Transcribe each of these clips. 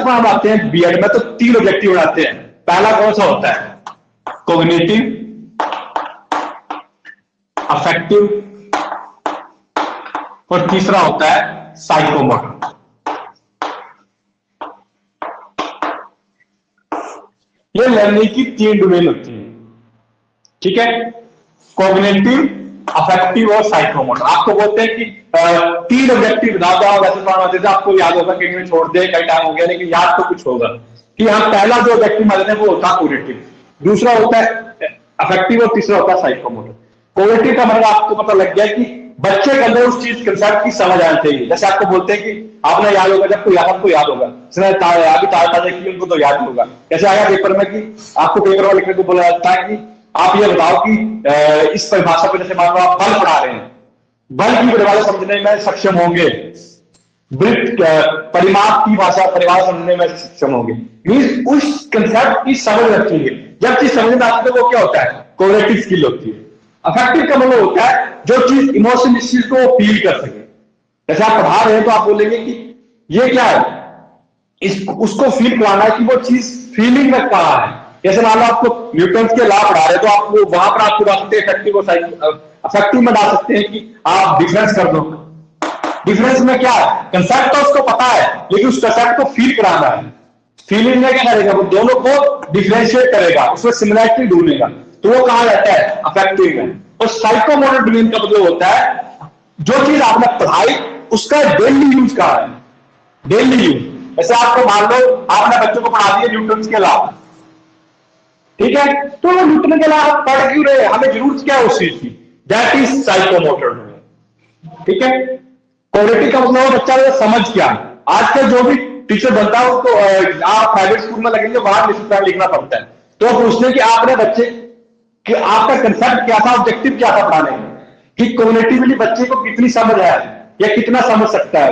पर हम आते हैं बीएड में, तो 3 ऑब्जेक्टिव बनाते हैं। पहला कौन सा होता है? कॉग्निटिव, अफेक्टिव, और तीसरा होता है साइकोमोटर। ये लर्निंग की 3 डोमेन होती है, ठीक है? कॉग्निटिव, अफेक्टिव और साइकोमोटर। आपको बोलते हैं कि 3 ऑब्जेक्टिव बता दो, वैसे तो आपको याद होगा कि छोड़ दे, कई टाइम हो गया, लेकिन याद तो कुछ होगा कि हम पहला जो ऑब्जेक्टिव मानते हैं वो होता है कॉग्निटिव, दूसरा होता है अफेक्टिव और तीसरा होता है साइकोमोटर। कॉग्निटिव का मतलब आपको पता लग गया कि बच्चे के अंदर उस चीज कंसेप्ट की समझ आनी चाहिए। जैसे आपको बोलते हैं कि आपने याद होगा, जब कोई आपको याद होगा, अभी ताजा की उनको तो याद होगा। जैसे आया पेपर में कि आपको पेपर में लिखने को बोला जाता है कि आप ये बताओ कि इस परिभाषा पर, जैसे मान लो आप बल पढ़ा रहे हैं, बल की परिभाषा समझने में सक्षम होंगे, वृत्त परिमाप की भाषा परिभाषा समझने में सक्षम होंगे। मींस उस कंसेप्ट की समझ रखेंगे। जब चीज समझ में आती है वो क्या होता है? कॉग्निटिव स्किल होती है। अफेक्टिव का मतलब होता है जो चीज इमोशन, इस चीज को फील कर सके। जैसे आप पढ़ा रहे हैं तो आप बोलेंगे कि ये क्या है, उसको फील कराना है कि वो चीज फीलिंग में कहा है। जैसे मान लो आपको न्यूटन के लॉ पढ़ा रहे हैं तो आप वहां पर आपको डाल सकते हैं इफेक्टिव और अफेक्टिव में डाल सकते हैं कि आप डिफरेंस कर दो। डिफरेंस में क्या है? कंसेप्ट तो उसको पता है, लेकिन उस कंसेप्ट को फील कराना है। फीलिंग में क्या करेगा? वो दोनों को डिफरेंशिएट करेगा, उसमें सिमिलैरिटी ढूंढेगा, तो वो कहा जाता है अफेक्टिव में। और साइकोमोटर डोमेन का मतलब होता है जो चीज आपने पढ़ाई उसका डेली यूज कहा है, डेली यूज। जैसे आपको मान लो आपने बच्चों को पढ़ा दिया न्यूटन के लॉ, ठीक है, तो वो न्यूटन के लॉ पढ़ क्यों रहे? हमें जरूरत क्या है उस चीज की? दैट इज साइकोमोटर डोमेन, ठीक है। कॉग्निटिव का मतलब बच्चा का समझ क्या है। आजकल जो भी टीचर बनता है उसको आप प्राइवेट स्कूल में लगेंगे, वहां निश्चित लिखना पड़ता है। तो पूछते हैं कि आपने बच्चे कि आपका कंसेप्ट क्या था, ऑब्जेक्टिव क्या था पढ़ाने में, कि कॉग्निटिवली बच्चे को कितनी समझ है या कितना समझ सकता है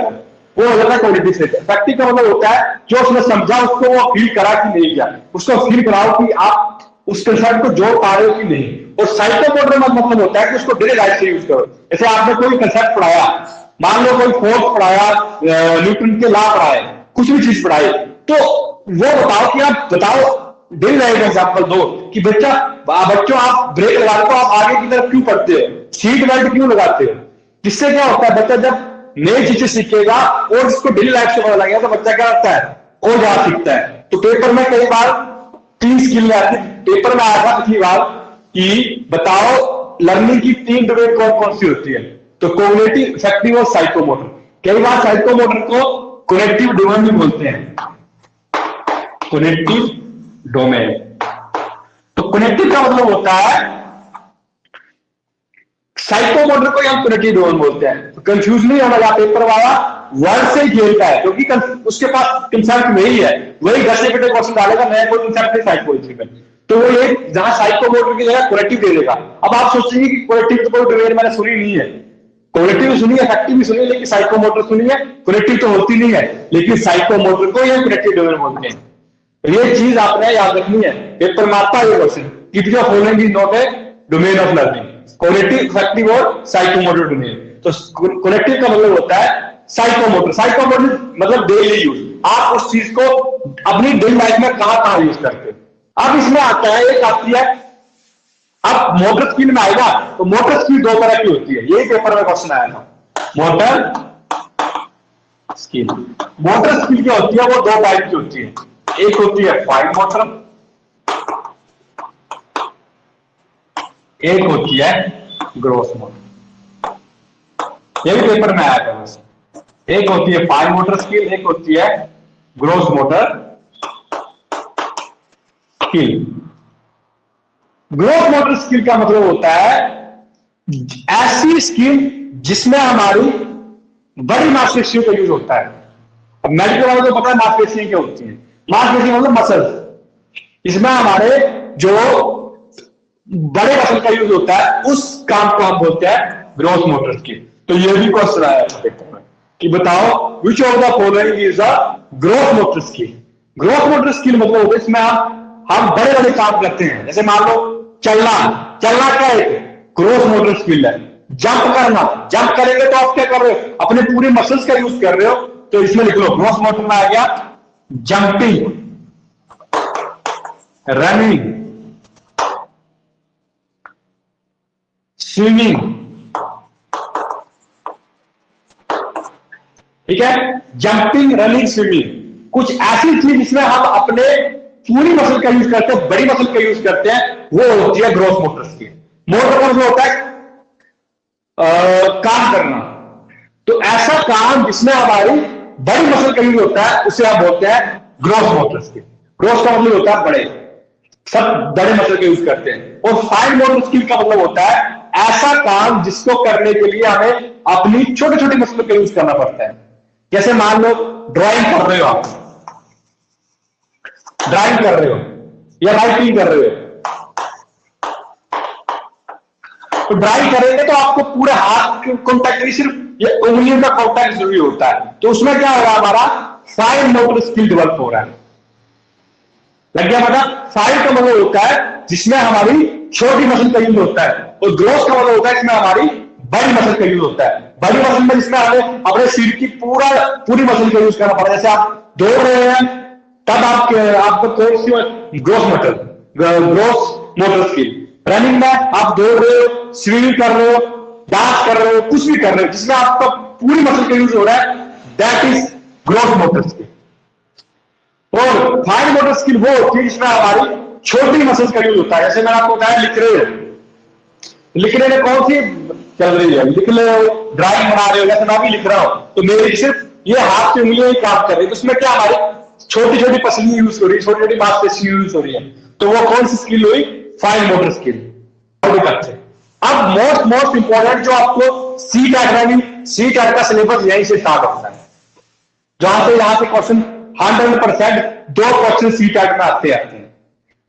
वो हो जाता है कॉग्निटिव से। अफेक्टिव का मतलब होता है जो उसने समझा उसको वो फील करा कि नहीं किया, उसको फील कराओ कि आप उस कंसेप्ट को जोड़ पा रहे हो कि नहीं। और साइकोमोटर का मतलब होता है कि उसको डेली लाइफ से यूज करो। जैसे आपने कोई कंसेप्ट पढ़ाया, मान लो कोई फोर्स पढ़ाया, न्यूटन के लॉ पढ़ाए, कुछ भी चीज पढ़ाई, तो वो बताओ कि आप बताओ डेली लाइफ एग्जाम्पल दो कि बच्चों आप ब्रेक लगा तो आप आगे की तरफ क्यों पढ़ते हो, सीट बेल्ट क्यों लगाते हो। जिससे क्या होता है, बच्चा जब नई चीजें सीखेगा और इसको डेली लाइफ से पता लगेगा तो बच्चा क्या करता है और ज्यादा सीखता है। तो पेपर में कई बार 3 स्किल में आती है। पेपर में आया था पिछली बार कि बताओ लर्निंग की 3 डोमेन कौन कौन सी होती है, तो कॉग्निटिव, अफेक्टिव और साइकोमोटर। कई बार साइकोमोटर को कॉग्निटिव डोमेन भी बोलते हैं, कॉग्निटिव डोमेन। तो कॉग्निटिव का मतलब होता है, साइकोमोटर को हम कॉग्निटिव डोमेन बोलते हैं। तो कंफ्यूज नहीं होना, पेपर वाला वर्ड से खेलता है क्योंकि उसके पास कंसेप्ट वही है, वही घसे पिटे क्वेश्चन डालेगा, नया कोई कंसेप्ट है साइकोलॉजी में, तो वो ये जहां साइकोमोटर की जगह कॉग्निटिव दे देगा। अब आप सोचेंगे कि कॉग्निटिव तो कोई डोमेन मैंने सुनी नहीं है, कॉग्निटिव सुनी है, अफेक्टिव भी सुनी है, लेकिन साइकोमोटर सुनी है, कॉग्निटिव तो होती नहीं है, लेकिन साइकोमोटर को ये कॉग्निटिव डोमेन बोलते हैं। ये चीज आपने याद रखनी है, पेपर में आता है ये क्वेश्चन, कितने following is not a domain of learning, cognitive, affective और साइकोमोटर डोमेन। तो कॉग्निटिव का मतलब होता है साइकोमोटर। साइकोमोटर मतलब डेली यूज, आप उस चीज को अपनी डेली लाइफ में कहां यूज करते हो। अब इसमें आता है, एक आती है, अब मोटर स्किल में आएगा तो मोटर स्किल 2 तरह की होती है, यही पेपर में क्वेश्चन आया था। मोटर स्किल, मोटर स्किल क्या होती है, वो 2 टाइप की होती है। एक होती है फाइन मोटर, एक होती है ग्रोस मोटर। ये भी पेपर में आया था बस। एक होती है फाइन मोटर स्किल, एक होती है gross motor skill. Gross motor skill का मतलब होता है ऐसी स्किल जिसमें हमारी बड़ी मांसपेशियों का यूज होता है। अब मेडिकल वालों को पता है मांसपेशियां क्या होती हैं, मांसपेशियां मतलब मसल्स, इसमें हमारे जो बड़े मसल का यूज होता है, उस काम को हम बोलते हैं ग्रोस मोटर स्किल। तो ये भी क्वेश्चन आया था पेपर में कि बताओ which of the following is a gross motor skill. Gross motor skill मतलब होता है इसमें हम बड़े बड़े काम करते हैं। जैसे मान लो चलना, चलना क्या है, ग्रोस मोटर स्किल है। जंप करना, जंप करेंगे तो आप क्या कर रहे हो, अपने पूरे मसल्स का यूज कर रहे हो, तो इसमें लिख लो ग्रोस मोटर में आ गया जंपिंग, रनिंग, स्विमिंग। ठीक है, जंपिंग, रनिंग, स्विमिंग, कुछ ऐसी चीज जिसमें हम अपने पूरी मसल का यूज करते हैं, बड़ी मसल का यूज करते हैं, वो होती है ग्रोस मोटर स्किल। मोटर का मतलब होता है काम करना। तो ऐसा काम जिसमें हमारी बड़ी मसल का यूज होता है उसे आप बोलते हैं ग्रोस मोटर स्किल। ग्रोस का मतलब होता है बड़े, सब बड़े मसल का यूज करते हैं। और फाइन मोटर स्किल का मतलब होता है ऐसा काम जिसको करने के लिए हमें अपनी छोटी छोटी मसल का यूज करना पड़ता है। जैसे मान लो ड्राइंग कर रहे हो, आप ड्राइंग कर रहे हो या राइटिंग कर रहे हो, तो ड्राइंग करेंगे तो आपको पूरे हाथ के कॉन्टैक्ट नहीं, सिर्फ ये उंगलियों का कॉन्टैक्ट जरूरी होता है। तो उसमें क्या होगा, हमारा फाइन मोटर स्किल डेवलप हो रहा है। लग गया पता? फाइन का मतलब होता है जिसमें हमारी छोटी मसल का यूज होता है, और ग्रोस का मतलब होता है जिसमें हमारी बड़ी मसल का यूज होता है। बड़ी मसल में जिसमें हमें अपने सिर की पूरी मसल का यूज करना पड़ता है। जैसे आप दौड़ रहे हैं तब आपको कौन सी ग्रोस मोटर स्किल। रनिंग में आप दौड़ रहे हो, स्विमिंग कर रहे हो, डांस कर रहे हो, कुछ भी कर रहे हो जिसमें आपका पूरी मसल का यूज हो रहा है, that is gross motor skill. और फाइन मोटर स्किल वो होती है जिसमें हमारी छोटी मसल्स का यूज होता है। जैसे मैंने आपको बताया लिख रहे हो, लिखने में कौन सी चल रही है, लिख रहे हो, ड्राइंग बना रहे हो, जैसे मैं भी लिख रहा हूं तो मेरी सिर्फ ये हाथ की उंगलियां ही काम कर रही है, तो उसमें क्या हमारी छोटी छोटी पसलियां यूज हो रही है, छोटी छोटी मांसपेशी यूज हो रही है, तो वो कौन सी स्किल हुई, फाइन मोटर स्किल। अब मोस्ट इंपॉर्टेंट जो आपको सी टैट रहेगी, सी टैट का सिलेबस यहीं से स्टार्ट होता है, जहां से यहां से क्वेश्चन 100% 2 क्वेश्चन सी टैट में आते हैं।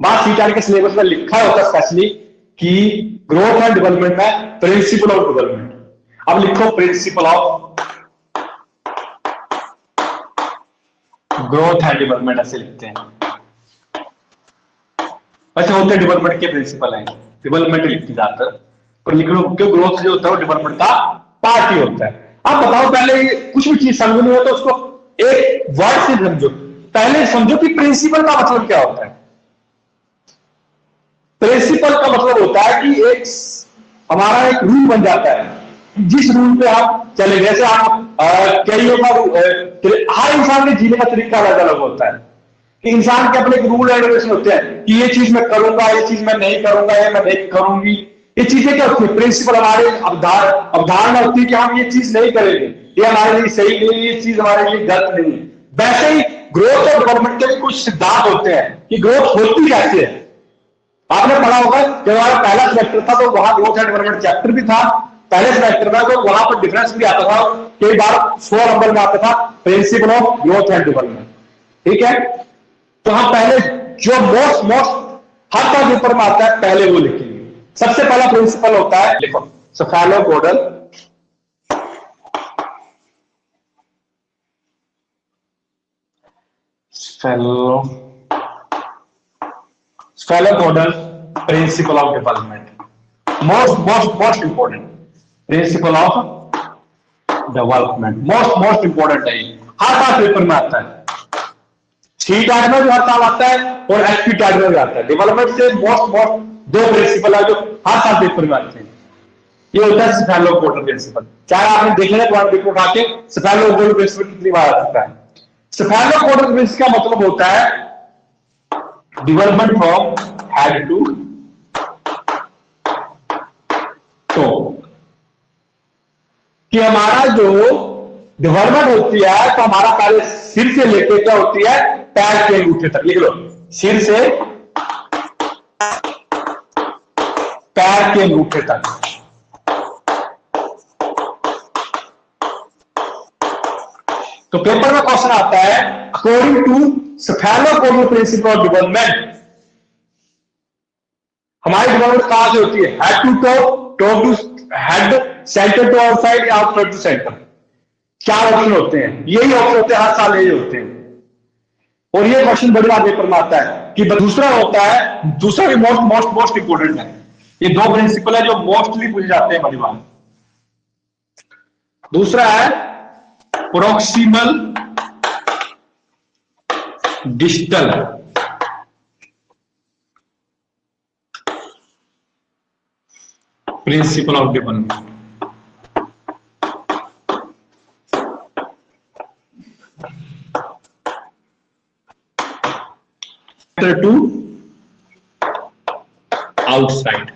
वहां सी टैट के सिलेबस में लिखा होता है स्पेशली कि ग्रोथ एंड डेवलपमेंट में प्रिंसिपल ऑफ डेवलपमेंट। अब लिखो principal of growth and development, ऐसे लिखते हैं। ऐसे होते हैं डेवलपमेंट के प्रिंसिपल हैं, डेवलपमेंट लिखती जाकर, पर लिख लो क्यों, ग्रोथ जो होता है वो डेवलपमेंट का पार्ट ही होता है। अब बताओ, पहले कुछ भी चीज समझनी हो तो उसको एक वर्ड से समझो। पहले समझो कि प्रिंसिपल का मतलब क्या होता है। प्रिंसिपल का मतलब होता है कि एक हमारा एक रूल बन जाता है, जिस रूल पे आप चले। जैसे आप कईयों का हर इंसान के जीने का तरीका अलग अलग होता है, कि इंसान के अपने रूल एंड रेगुलेशन होते हैं कि ये चीज मैं करूंगा, ये चीज मैं नहीं करूंगा, ये मैं नहीं करूंगी। ये चीजें क्या होती है, प्रिंसिपल हमारे अवधारणा होती है कि हम ये चीज नहीं करेंगे, ये हमारे लिए सही नहीं, ये चीज हमारे लिए गलत नहीं। वैसे ही ग्रोथ और डेवलपमेंट के भी कुछ सिद्धांत होते हैं कि ग्रोथ होती कैसे है। आपने पढ़ा होगा जब हमारा पहला सेमेस्टर था तो वहां ग्रोथ एंड डेवलपमेंट चैप्टर भी था पहले सेमेस्टर में, तो वहां पर डिफरेंस भी आता था, कई बार 100 नंबर में आता था principal of growth and development. ठीक है, तो हम पहले जो मोस्ट हर का पेपर में आता है पहले वो लिखेंगे। सबसे पहला प्रिंसिपल होता है, लिखो, cephalopodal cephalopodal principle of development. Most important principle of development, most important है, हर साल पेपर में आता है। सी टैट में भी हर साल आता है और एचपी टैट में भी आता है। डेवलपमेंट से मोस्ट 2 प्रिंसिपल है जो हर साल पेपर में आते हैं। ये होता है स्फेलोपोडल प्रिंसिपल। चाहे आपने देख लिया तुम्हारे पेपर उठा के स्फेलोपोडल प्रिंसिपल कितनी बार आ सकता है। स्फेलोपोडल प्रिंसिपल का मतलब होता है development from head to toe, कि हमारा जो डेवलपमेंट होती है तो हमारा पहले सिर से लेके क्या होती है, पैर के अंगूठे तक। लिख लो, सिर से पैर के अंगूठे तक। तो पेपर में क्वेश्चन आता है according to cephalopodal principle of development, हमारी डेवलपमेंट कहां से होती है, head to toe, toe to head, centre to outside, outside to centre. 4 option होते हैं, यही ऑप्शन होते हैं, हर साल यही होते हैं। और ये क्वेश्चन बड़ी बार पेपर में आता है। कि दूसरा होता है, दूसरा भी मोस्ट इंपोर्टेंट है। ये 2 प्रिंसिपल है जो मोस्टली पूछे जाते हैं बड़ी बार। दूसरा है proximal distal principle of development. To outside.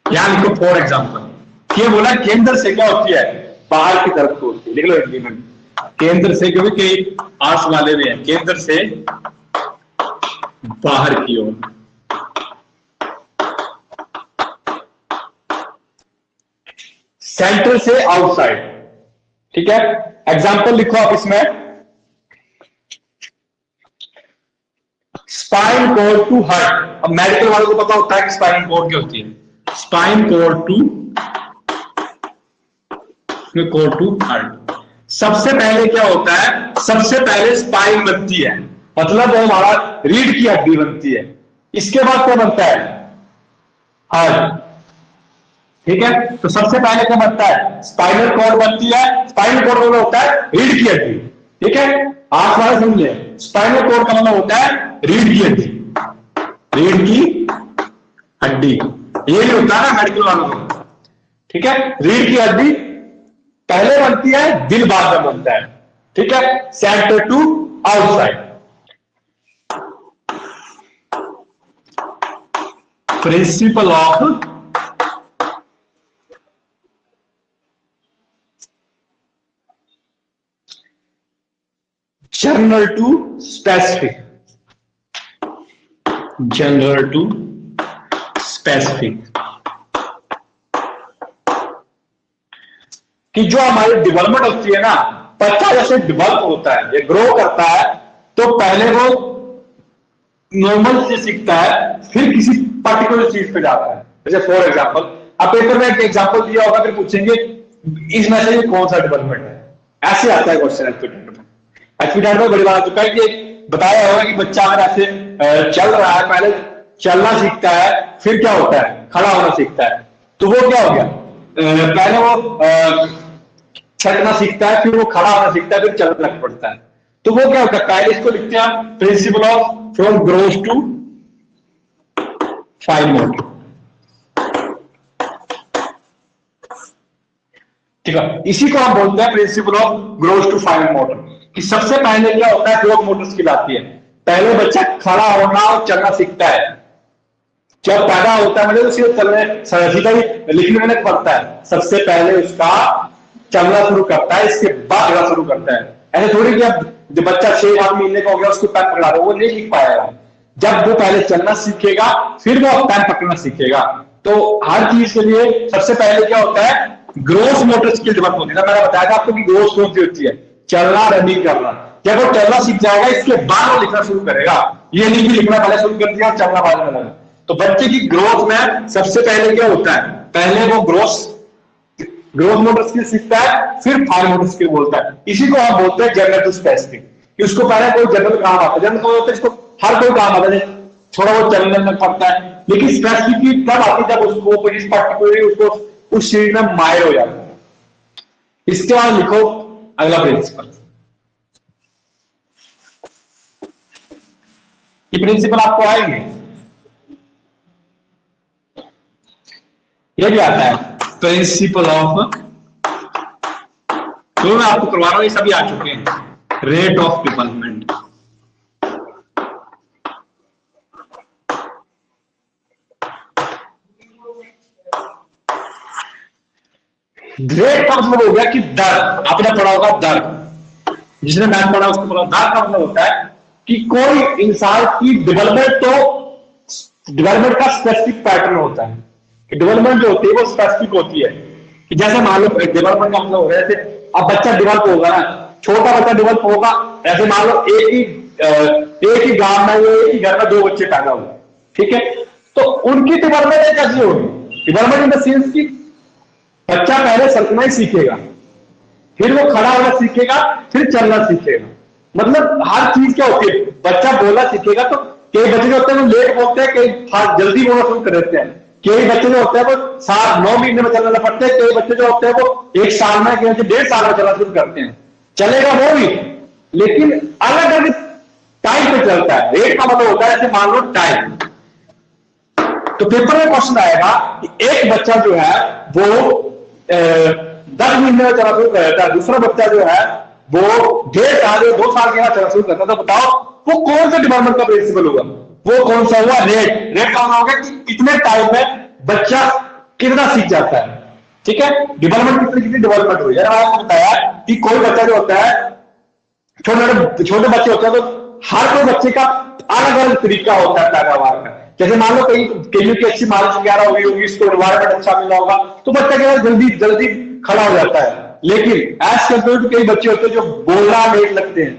यहां लिखो फॉर एग्जाम्पल। ये बोला केंद्र से क्या होती है, बाहर की तरफ को होती है। लिख लो एग्रीमेंट, केंद्र से, क्योंकि कई आर्ट्स वाले भी हैं, केंद्र से बाहर की ओर। सेंटर से आउटसाइड। ठीक है, एग्जाम्पल लिखो आप इसमें, स्पाइन कोड टू हार्ट। अब मेडिकल वालों को पता होता है कि स्पाइन कोड क्या होती है। Spine cord to heart. सबसे पहले क्या होता है, सबसे पहले स्पाइन बनती है, मतलब वो हमारा रीढ़ की हड्डी बनती है। इसके बाद क्या बनता है, हार्ट। ठीक है, तो सबसे पहले क्या बनता है, स्पाइनल कॉर्ड बनती है। स्पाइनल कॉर्ड मतलब होता है रीढ़ की हड्डी। ठीक है, आप वाला समझे, स्पाइनल कॉर्ड का मतलब होता है रीढ़ की हड्डी, रीढ़ की हड्डी। ये नहीं होता ना मेडिकल वालों को। ठीक है, रीढ़ की हड्डी पहले बनती है, दिल बाद में बनता है। ठीक है, centre to outside. Principle of general to specific. General to specific, कि जो हमारी डेवलपमेंट होती है ना, बच्चा जैसे डेवलप होता है, ये ग्रो करता है, तो पहले वो नॉर्मल चीज सीखता है, फिर किसी पर्टिकुलर चीज पे जाता है। जैसे फॉर एग्जांपल, अब पेपर में एक एग्जांपल दिया होगा, फिर पूछेंगे इसमें से कौन सा डेवलपमेंट है। ऐसे आता है क्वेश्चन एस्पिरेंट में। एस्पिरेंट में बड़ी बात होता है कि बताया होगा कि बच्चा अगर ऐसे चल रहा है, पहले चलना सीखता है, फिर क्या होता है, खड़ा होना सीखता है। तो वो क्या हो गया, पहले वो चलना सीखता है, फिर वो खड़ा होना सीखता है, फिर चलना लग पड़ता है। तो वो क्या होता है, पहले इसको लिखते हैं principle of from growth to fine motor. ठीक है, इसी को हम बोलते हैं principle of growth to fine motor. कि सबसे पहले क्या होता है, ग्रोथ मोटर स्किल आती है। पहले बच्चा खड़ा होना और चलना सीखता है। जब पैदा होता है मतलब उसे चलने सीधा ही लिखने में पड़ता है, सबसे पहले उसका चलना शुरू करता है, इसके बाद लिखना शुरू करता है। ऐसे थोड़ी कि अब जब बच्चा 6-8 महीने का हो गया उसको पेन पकड़ा रहा, वो नहीं लिख पाएगा। जब वो पहले चलना सीखेगा, फिर वो पेन पकड़ना सीखेगा। तो हर चीज के लिए सबसे पहले क्या होता है, ग्रोथ मोटर स्किल डेवलप होती है। मैंने बताया था आपको कि ग्रोथ कौन सी होती है, चलना, रनिंग करना। जब वो चलना सीख जाएगा, इसके बाद वो लिखना शुरू करेगा। ये नहीं कि लिखना पहले शुरू कर दिया और चलना बाद में लगा। तो बच्चे की ग्रोथ में सबसे पहले क्या होता है, पहले वो ग्रोथ मोटर स्किल सीखता है, फिर फाइन मोटर स्किल बोलता है। इसी को हम बोलते हैं जनरल टू स्पेसिफिक। कि उसको पहले कोई जनरल काम आता है, जनरल को होता है इसको हर कोई काम आता है, थोड़ा बहुत चलने में पड़ता है। लेकिन स्पेसिफिक तब आती है जब उसको इस पर्टिकुलरली उसको उस चीज में माहिर हो जाता है। इसके बाद लिखो अगला प्रिंसिपल। ये प्रिंसिपल आपको आएंगे, ये भी आता है प्रिंसिपल ऑफ, जो मैं आपको करवा रहा हूं ये सभी आ चुके हैं। Rate of development. रेट का मतलब हो गया कि दर, आपने पढ़ा होगा दर, जिसने मैथ पढ़ा उसको पढ़ा। दर का मतलब होता है कि कोई इंसान की डेवलपमेंट, तो डेवलपमेंट का स्पेसिफिक पैटर्न होता है। डेवलपमेंट जो होती है वो स्पेसिफिक होती है। कि जैसे मान लो डेवलपमेंट का मतलब हो रहा है, जैसे अब बच्चा डेवलप होगा ना, छोटा बच्चा डेवलप होगा। ऐसे मान लो एक ही गांव में, एक ही घर में 2 बच्चे पैदा हुए, ठीक है, तो उनकी डेवलपमेंट कैसी होगी, डेवलपमेंट इन द सेंस की बच्चा पहले चलना ही सीखेगा, फिर वो खड़ा होना सीखेगा, फिर चलना सीखेगा। मतलब हर चीज क्या होती है, बच्चा बोलना सीखेगा। तो कई बच्चे जो होते हैं वो लेट बोलते हैं, कई जल्दी बोलना शुरू कर देते हैं। कई बच्चे जो होते हैं वो 7-9 महीने में चलना पड़ते हैं, कई बच्चे जो होते हैं वो 1 साल में, 1.5 साल में चलना शुरू करते हैं। चलेगा वो भी, लेकिन अलग अलग टाइम पे चलता है। रेट का मतलब होता है जैसे मान लो टाइम। तो पेपर में क्वेश्चन आएगा कि एक बच्चा जो है वो 10 महीने में चला शुरू कर देता है, दूसरा बच्चा जो है वो 1.5 साल या 2 साल के बाद चला शुरू करता है। तो बताओ वो कौन सा डिपार्टमेंट का प्रिंसिपल होगा? वो कौन सा हुआ? रेट। रेट का मतलब होगा कि कितने टाइम में बच्चा कितना सीख जाता है। ठीक है, डेवलपमेंट कितनी कितनी डेवलपमेंट हुई है। आपको बताया कि कोई बच्चा जो होता है, छोटे छोटे बच्चे होते हैं, तो हर कोई बच्चे का अलग अलग तरीका होता है पैदावार का। जैसे मान लो कईयों की अच्छी मार्क्स वगैरह हुई होगी, इसको एनवायरमेंट अच्छा मिला होगा, तो बच्चा क्या जल्दी जल्दी खड़ा हो जाता है। लेकिन एज कम्पेयर टू कई बच्चे होते हैं जो बोलना लेट लगते हैं।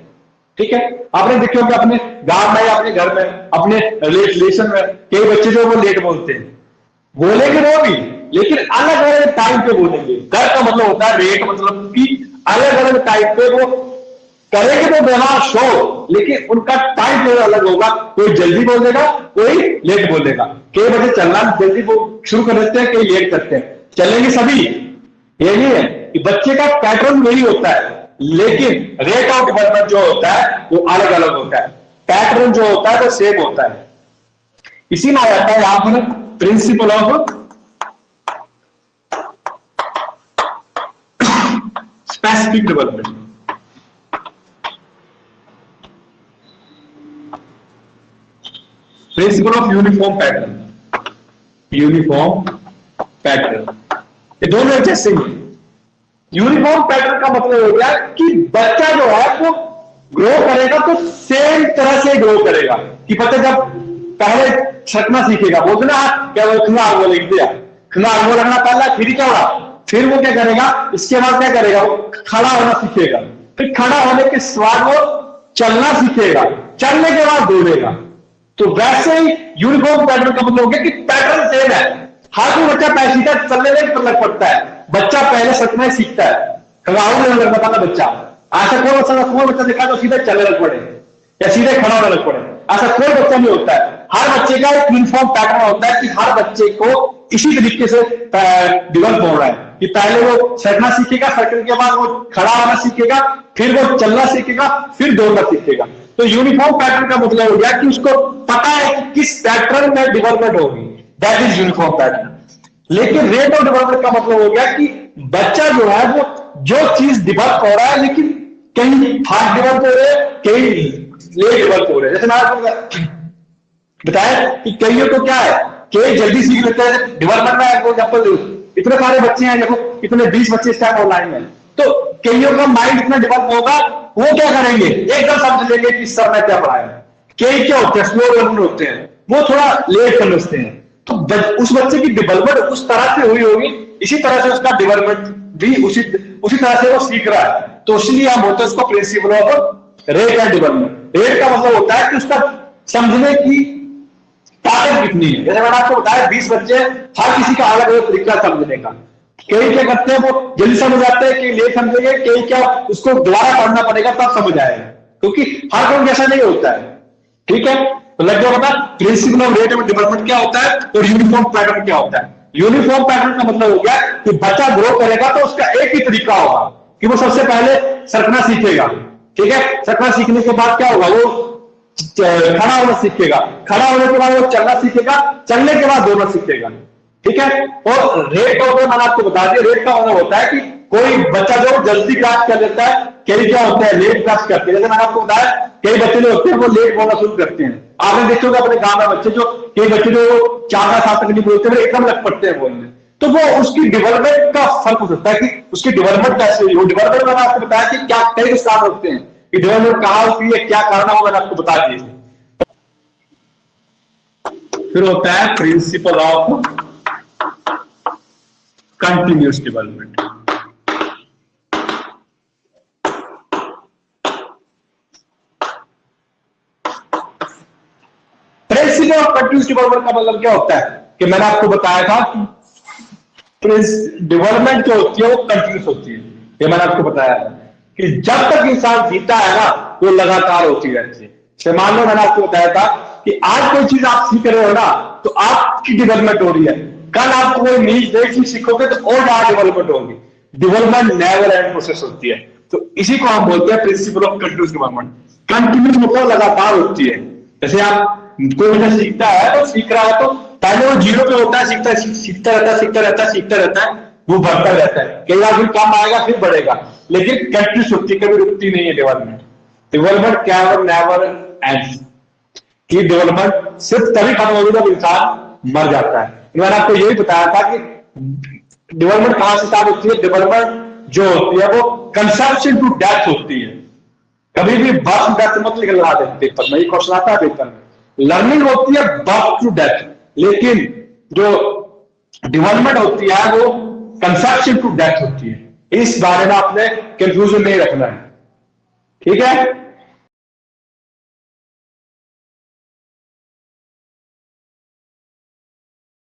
ठीक है, आपने देखो कि अपने गांव में या अपने घर में, अपने रिलेशन में कई बच्चे जो वो लेट बोलते हैं। बोलेंगे वो भी, लेकिन अलग अलग टाइम पे बोलेंगे। कर का मतलब होता है रेट, मतलब कि अलग अलग टाइम पे वो करेंगे तो देना शो, लेकिन उनका टाइम टेबल अलग होगा। कोई जल्दी बोल देगा, कोई लेट बोलेगा। कई बच्चे चलना जल्दी शुरू कर देते हैं, कई लेट करते हैं। चलेंगे सभी, ये नहीं है कि बच्चे का पैटर्न वही होता है, लेकिन रेट ऑफ डेवलपमेंट जो होता है वो अलग अलग होता है। पैटर्न जो होता है वो सेम होता है। इसी में आ जाता है यहां पर principle of specific development. Principle of uniform pattern. Uniform pattern, ये दोनों एक जैसे ही। यूनिफॉर्म पैटर्न का मतलब हो गया कि बच्चा जो है वो ग्रो करेगा तो सेम तरह से ग्रो करेगा। कि बच्चा जब पहले छटना सीखेगा, बोलते ना क्या वो खना आगो लिख दिया, खना आगो लगना पहला, फिर क्या होगा, फिर वो क्या करेगा, इसके बाद क्या करेगा, वो खड़ा होना सीखेगा। फिर खड़ा होने के बाद वो चलना सीखेगा, चलने के बाद दौड़ेगा। तो वैसे ही यूनिफॉर्म पैटर्न का मतलब हो गया कि पैटर्न सेम है। हर कोई बच्चा पहले सीधा चलने में अलग पड़ता है। बच्चा पहले सचना ही सीखता है, खड़ाऊ में लग पता बच्चा। ऐसा कोई बच्चा देखा तो सीधे चलने लग पड़े या सीधे खड़ा होने लग पड़े, ऐसा कोई बच्चा नहीं होता है। हर बच्चे का एक यूनिफॉर्म पैटर्न होता है कि हर बच्चे को इसी तरीके से डेवलप हो रहा है कि पहले वो सड़ना सीखेगा, सड़ने के बाद वो खड़ा होना सीखेगा, फिर वो चलना सीखेगा, फिर दौड़ना सीखेगा। तो यूनिफॉर्म पैटर्न का मतलब हो गया कि उसको पता है कि किस पैटर्न में डेवलपमेंट होगी, दैट इज यूनिफॉर्म पैटर्न। लेकिन रेट ऑफ डेवलपमेंट का मतलब हो गया कि बच्चा जो है वो जो चीज डेवलप हो रहा है, लेकिन कहीं फास्ट डेवलप हो रहे हैं, कहीं लेट डेवलप हो रहे हैं। जैसे मैं आपको बताया कि कईयों को क्या है, कई जल्दी सीख लेते हैं। डेवलपमेंट में एग्जाम्पल, इतने सारे बच्चे हैं, देखो इतने 20 बच्चे इस टाइम ऑनलाइन में, तो कईयों का माइंड इतना डेवलप होगा, वो क्या करेंगे, एकदम समझ लेंगे कि सर ने क्या पढ़ाया। कई क्या होते हैं, स्लो लर्नर होते हैं, वो थोड़ा लेट समझते हैं। तो उस बच्चे की डेवलपमेंट उस तरह से हुई होगी, इसी तरह से उसका डेवलपमेंट भी उसी तरह से वो सीख रहा है। तो इसलिए हम बोलते हैं उसको principle of rate and development. Rate का मतलब होता है कि उसका समझने की ताकत कितनी है। जैसे मैंने आपको बताया 20 बच्चे, हर किसी का अलग अलग तरीका समझने का। कई क्या करते हैं, वो जल्दी समझ आते हैं, कि लेट समझेंगे, कई क्या उसको दोबारा पढ़ना पड़ेगा तब समझ आएगा, क्योंकि हर कोई जैसा नहीं होता है। ठीक है, तो लग गया पता principle of rate and development क्या होता है और यूनिफॉर्म पैटर्न क्या होता है। यूनिफॉर्म पैटर्न का मतलब हो गया कि बच्चा ग्रो करेगा तो उसका एक ही तरीका होगा कि वो सबसे पहले सरकना सीखेगा। ठीक है, सरकना सीखने के बाद क्या होगा, वो खड़ा होना सीखेगा, खड़ा होने के बाद वो चलना सीखेगा, चलने के बाद दौड़ना सीखेगा। ठीक है, और रेट ऑफ, मैंने आपको बता दिया, रेट का मतलब होता है कि कोई बच्चा जो जल्दी ग्रास्प कर लेता है, कई क्या होता है लेट ग्रास्प करते हैं। जैसे मैंने आपको बताया कई बच्चे जो होते हैं वो लेट बोलना शुरू करते हैं। आपने देखे होगा अपने गांव में बच्चे जो, कई बच्चे जो 4 साल तक नहीं बोलते, वो एकदम लग पड़ते हैं बोलने। तो वो उसकी डेवलपमेंट का फर्क हो सकता है कि उसकी डेवलपमेंट कैसे हुई। वो डेवलपमेंट मैंने आपको बताया कि क्या कई कारण होते हैं कि डेवलपमेंट कहां होती है, क्या कारण है, मैंने आपको बता दिए। फिर होता है principle of continuous development. Principle of continuous development का मतलब क्या होता है कि मैंने आपको बताया था कि डेवलपमेंट जो होती है वो कंटिन्यूअस होती है। ये मैंने आपको बताया था कि जब तक इंसान जीता है ना, वो लगातार होती रहती है। मान लो मैंने आपको बताया था कि आज कोई चीज आप सीख रहे हो ना, तो आपकी डेवलपमेंट हो रही है। कल आप कोई नई चीज सीखोगे तो और ज्यादा डेवलपमेंट होगी। डेवलपमेंट नेवर एंड प्रोसेस होती है। तो इसी को हम बोलते हैं principle of continuous development. Continuous मतलब लगातार होती है। जैसे आप कोई बच्चा सीखता है तो सीख रहा है तो पहले वो जीरो पे होता है, सीखता सीखता रहता है, सीखता रहता है, सीखता रहता है, वो बढ़ता रहता है, कई बार फिर कम आएगा फिर बढ़ेगा, लेकिन कंटिन्यूस होती है, कभी रुकती नहीं है डेवलपमेंट। डेवलपमेंट क्या नेवर एंड्स, कि डेवलपमेंट सिर्फ तभी खत्म होगी जब इंसान मर जाता है। मैंने आपको यही बताया था कि डेवलपमेंट कहां से स्टार्ट होती है। डेवलपमेंट जो होती है वो कंसेप्शन टू डेथ होती है। कभी भी बर्थ टू डेथ मत लिख लगा देते पेपर में, ये क्वेश्चन आता है पेपर में। लर्निंग होती है बर्थ टू डेथ, लेकिन जो डेवलपमेंट होती है वो कंसेप्शन टू डेथ होती है। इस बारे में आपने कंफ्यूजन नहीं रखना है, ठीक है।